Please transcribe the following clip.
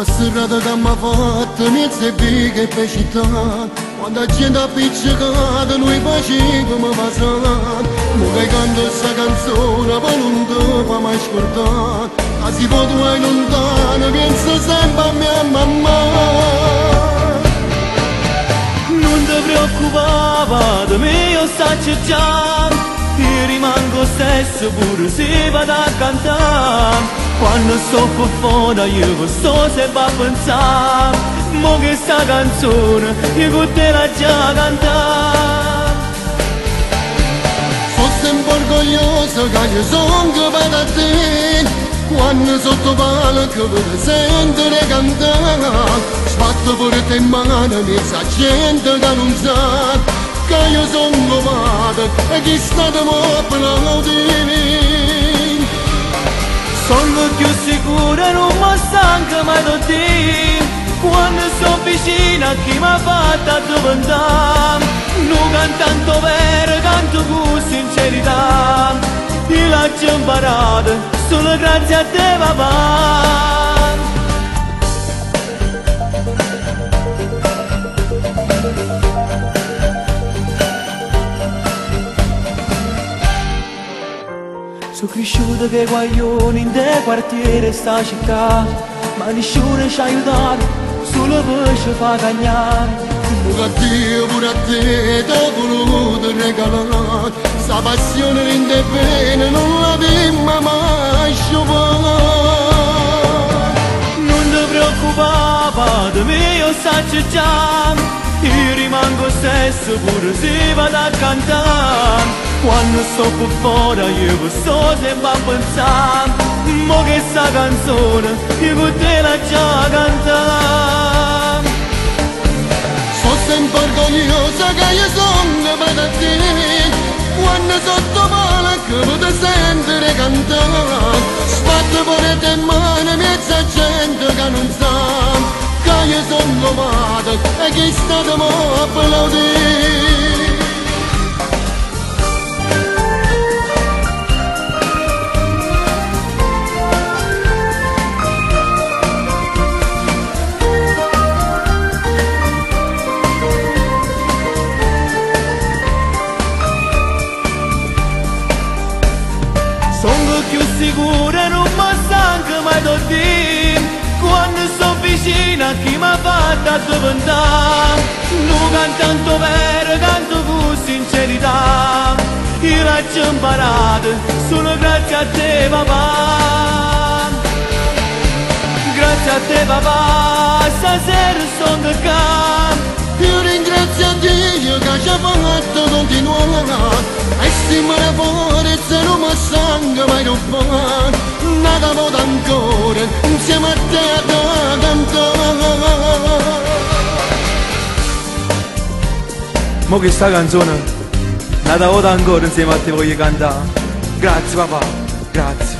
la serrata che mi ha fatto mezze bighe per città, quando la gente ha appiccicato noi facciamo mi passare. Mo che canto questa canzone poi non ti fa mai scordare, ma si può tu hai lontano, penso sempre a mia mamma. Non ti preoccupare di me, io saccio già, io rimango stesso pure se vado a cantare. Quando sto fuori io sto sempre a pensare, mo che sta canzone io con te la già cantare. Sono sempre orgoglioso che io sono capace a te, quando sotto palco per sentire cantare. Sbatto pure te in mano mezza gente che non sa che io sono capace e chi sta da mo applaudire. Sono più sicura, non mi stanco mai da te, quando sto vicino a chi mi ha fatto addoventare. Non canto vero, canto con sincerità, io l'ho imparato solo grazie a te papà. Sono cresciuto che guaglione in te quartiere sta città, ma nessuno ci ha aiutato, solo per ci fa cagnare. Che Dio pure a te ti ha voluto regalare, sta passione rende bene, non la dimma mai sciupare. Non ti preoccupare di me, io saccio già, io rimango stesso pure se vado a cantare. Quando sto per fuori io sto sempre a pensare, mo che sta canzone io con te la già cantare. Sono sempre orgoglioso che io sono capace a te, quando sotto palco poter sentire cantare. Sbatto pure te in mano mezza gente che non sa che io sono capace e chi sta da mo applaudire. Sono più sicura, non mi stanco mai da te, quando sto vicino a chi mi ha fatto addoventare. Non canto vero, canto con sincerità, io l'ho imparato solo grazie a te papà. Grazie a te papà, stasera sono qua. Io ringrazio a Dio che ci ha fatto continuare, e stimare fuori se non mi stanca mai non fa, nada voto ancora insieme a te da cantare. Mo che sta canzone, nata volta ancora insieme a te voglio cantare. Grazie papà, grazie.